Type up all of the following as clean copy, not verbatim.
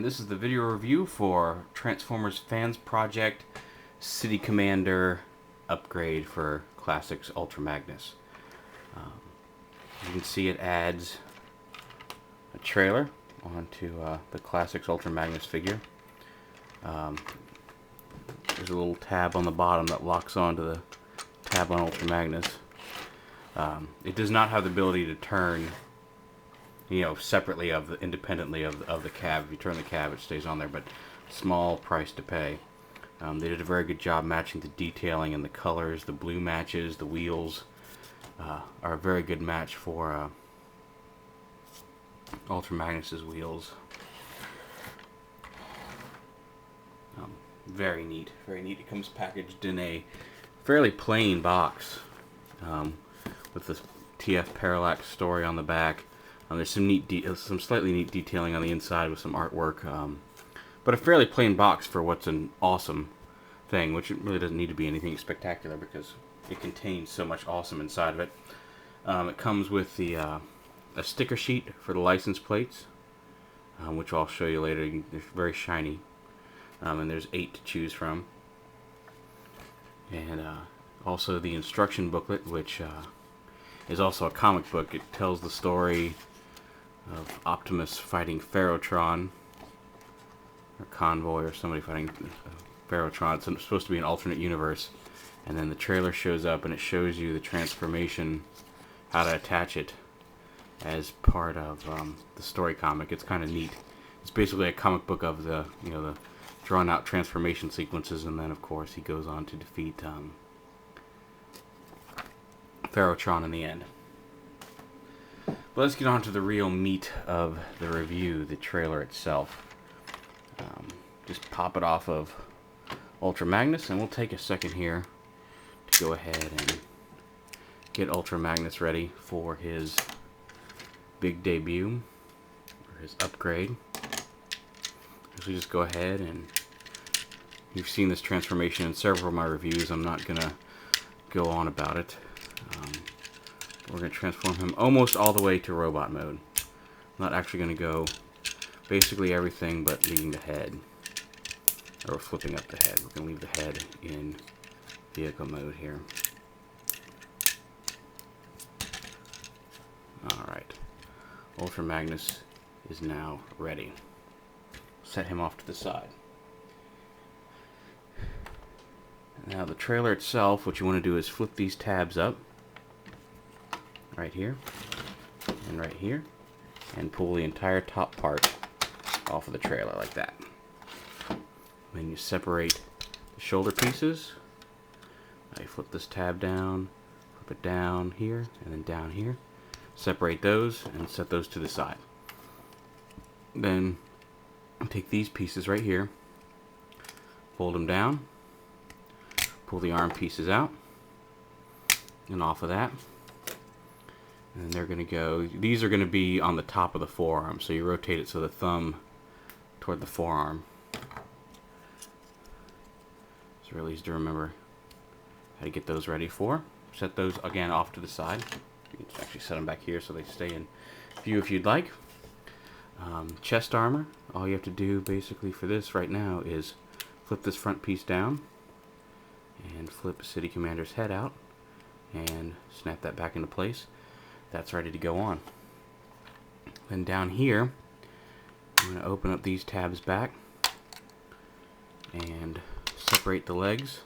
and this is the video review for Transformers FansProject City Commander upgrade for Classics Ultra Magnus. You can see it adds a trailer onto the Classics Ultra Magnus figure. There's a little tab on the bottom that locks onto the tab on Ultra Magnus. It does not have the ability to turn, separately independently of the cab. If you turn the cab, it stays on there, but small price to pay. They did a very good job matching the detailing and the colors. The blue matches, the wheels are a very good match for Ultra Magnus's wheels. Very neat, very neat. It comes packaged in a fairly plain box with the TF Parallax story on the back. There's some slightly neat detailing on the inside with some artwork, but a fairly plain box for what's an awesome thing, which it really doesn't need to be anything spectacular because it contains so much awesome inside of it. It comes with a sticker sheet for the license plates, which I'll show you later. They're very shiny, and there's 8 to choose from. And also the instruction booklet, which is also a comic book. It tells the story of Optimus fighting Ferrotron, or Convoy, or somebody fighting Ferrotron. It's supposed to be an alternate universe. And then the trailer shows up and it shows you the transformation, how to attach it as part of the story comic. It's kind of neat. It's basically a comic book of the the drawn out transformation sequences, and then of course he goes on to defeat Ferrotron in the end. But let's get on to the real meat of the review, the trailer itself. Just pop it off of Ultra Magnus, and we'll take a second here to go ahead and get Ultra Magnus ready for his big debut, or his upgrade. So we just go ahead, and you've seen this transformation in several of my reviews. I'm not going to go on about it. We're going to transform him almost all the way to robot mode. I'm not actually going to go basically everything but leaving the head, or flipping up the head. We're going to leave the head in vehicle mode here. Alright, Ultra Magnus is now ready. Set him off to the side. Now the trailer itself, what you want to do is flip these tabs up, right here, and right here, and pull the entire top part off of the trailer like that. Then you separate the shoulder pieces. Now you flip this tab down, flip it down here, and then down here. Separate those and set those to the side. Then take these pieces right here, fold them down, pull the arm pieces out, and off of that. And they're going to go, these are going to be on the top of the forearm, so you rotate it so the thumb toward the forearm. It's really easy to remember how to get those ready for. Set those again off to the side. You can actually set them back here so they stay in view if you'd like. Chest armor, all you have to do basically for this right now is flip this front piece down and flip City Commander's head out and snap that back into place. That's ready to go on. Then down here, I'm going to open up these tabs back and separate the legs.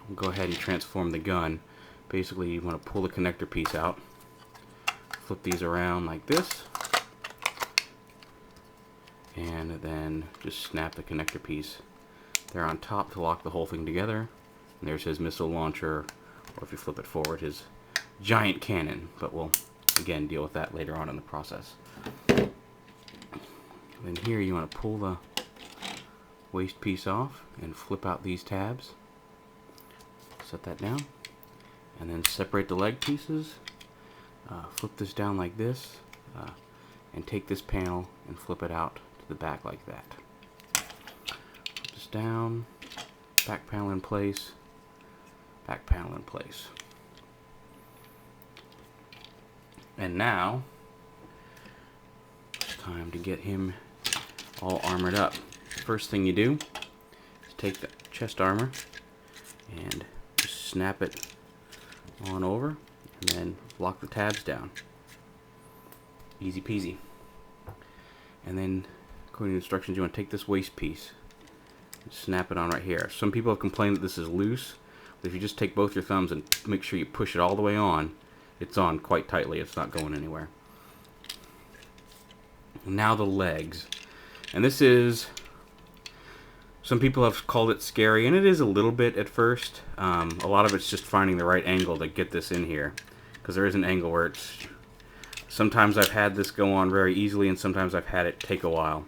We'll go ahead and transform the gun. Basically, you want to pull the connector piece out, flip these around like this, and then just snap the connector piece there on top to lock the whole thing together. And there's his missile launcher, or if you flip it forward, his giant cannon, but we'll again deal with that later on in the process. Then here you want to pull the waist piece off and flip out these tabs. Set that down, and then separate the leg pieces. Flip this down like this, and take this panel and flip it out to the back like that. Flip this down, back panel in place, back panel in place. And now time to get him all armored up. First thing you do is take the chest armor and just snap it on over and then lock the tabs down. Easy peasy. And then, according to instructions, you want to take this waist piece and snap it on right here. Some people have complained that this is loose, but if you just take both your thumbs and make sure you push it all the way on, it's on quite tightly. It's not going anywhere. Now the legs. And this is, some people have called it scary, and it is a little bit at first. A lot of it's just finding the right angle to get this in here, because there is an angle where it's, sometimes I've had this go on very easily, and sometimes I've had it take a while.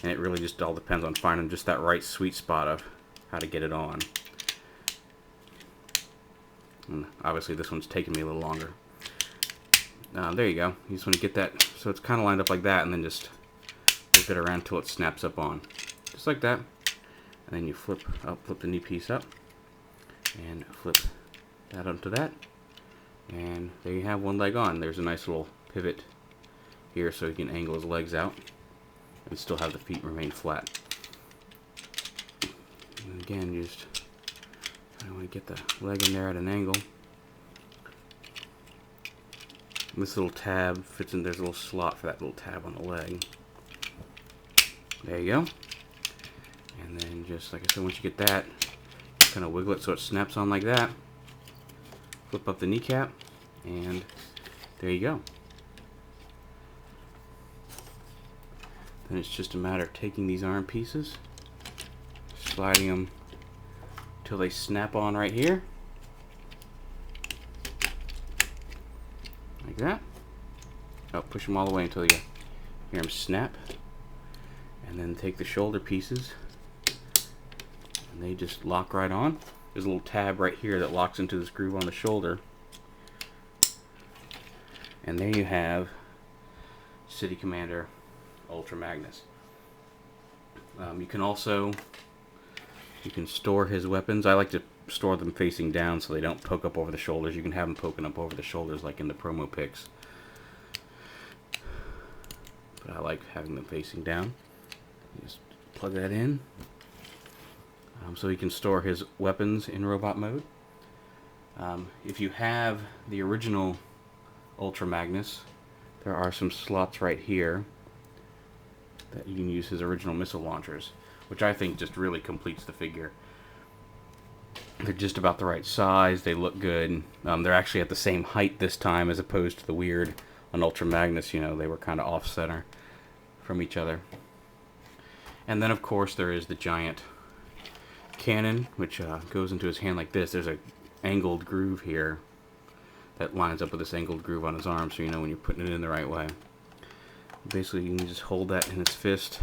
And it really just all depends on finding just that right sweet spot of how to get it on. And obviously this one's taking me a little longer. There you go. You just want to get that so it's kind of lined up like that, and then just flip it around until it snaps up on. Just like that. And then you flip the knee piece up, and flip that onto that. And there you have one leg on. There's a nice little pivot here so you can angle his legs out and still have the feet remain flat. And again, you just want to get the leg in there at an angle. This little tab fits in, there's a little slot for that little tab on the leg. There you go. And then just like I said, once you get that, kind of wiggle it so it snaps on like that. Flip up the kneecap, and there you go. Then it's just a matter of taking these arm pieces, sliding them until they snap on right here. Like that. Oh, push them all the way until you hear them snap. And then take the shoulder pieces, and they just lock right on. There's a little tab right here that locks into this groove on the shoulder. And there you have City Commander Ultra Magnus. You can store his weapons. I like to store them facing down so they don't poke up over the shoulders. You can have them poking up over the shoulders like in the promo pics, but I like having them facing down. You just plug that in, so he can store his weapons in robot mode. If you have the original Ultra Magnus, there are some slots right here that you can use his original missile launchers, which I think just really completes the figure. They're just about the right size. They look good. They're actually at the same height this time, as opposed to the weird on Ultra Magnus. You know, they were kind of off center from each other. And then, of course, there is the giant cannon, which goes into his hand like this. There's a angled groove here that lines up with this angled groove on his arm, so you know when you're putting it in the right way. Basically, you can just hold that in his fist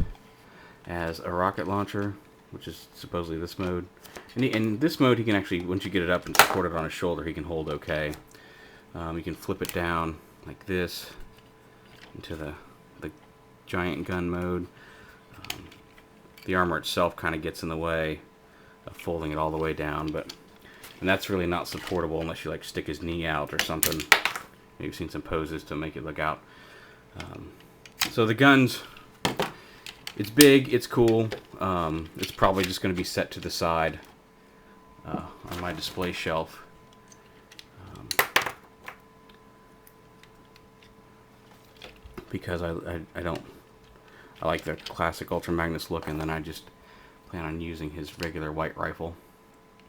as a rocket launcher, which is supposedly this mode. And in this mode, he can actually, once you get it up and support it on his shoulder, he can hold okay. You can flip it down like this into the giant gun mode. The armor itself kind of gets in the way of folding it all the way down, and that's really not supportable unless you like stick his knee out or something. You've seen some poses to make it look out. So the guns, it's big, it's cool. It's probably just going to be set to the side on my display shelf. Because I like the classic Ultra Magnus look, and then I just plan on using his regular white rifle,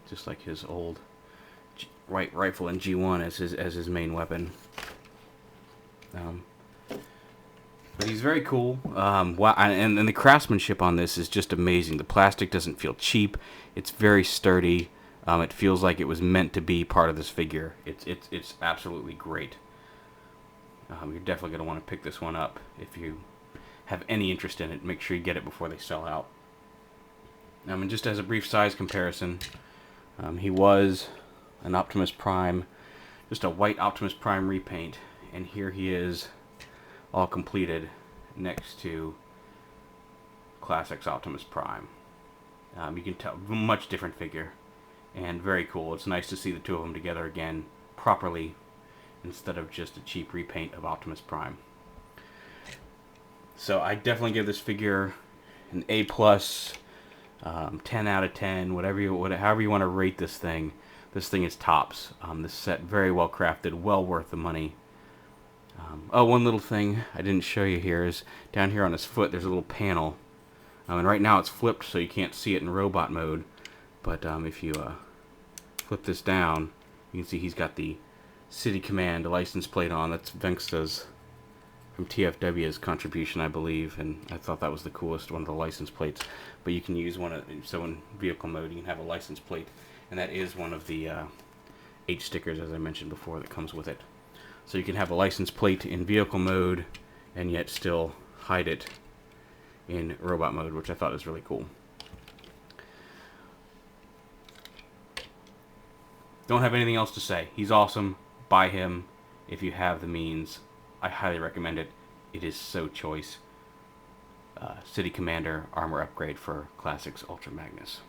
just like his old white rifle in G1 as his main weapon. But he's very cool. Wow, and the craftsmanship on this is just amazing. The plastic doesn't feel cheap. It's very sturdy. It feels like it was meant to be part of this figure. It's absolutely great. You're definitely going to want to pick this one up if you have any interest in it. Make sure you get it before they sell out. And just as a brief size comparison, he was an Optimus Prime, just a white Optimus Prime repaint, and here he is all completed next to Classics Optimus Prime. You can tell, much different figure, and very cool. It's nice to see the two of them together again properly, instead of just a cheap repaint of Optimus Prime. So I definitely give this figure an A plus, 10 out of 10, however you want to rate this thing. This thing is tops. This set very well crafted, well worth the money. Oh, one little thing I didn't show you here is down here on his foot there's a little panel. And right now it's flipped so you can't see it in robot mode. But if you flip this down, you can see he's got the City Command license plate on. That's Venksta's from TFW's contribution, I believe, and I thought that was the coolest, one of the license plates. But you can use so in vehicle mode you can have a license plate, and that is one of the 8 stickers, as I mentioned before, that comes with it. So you can have a license plate in vehicle mode and yet still hide it in robot mode, which I thought was really cool. Don't have anything else to say. He's awesome. Buy him if you have the means. I highly recommend it. It is so choice. City Commander armor upgrade for Classics Ultra Magnus.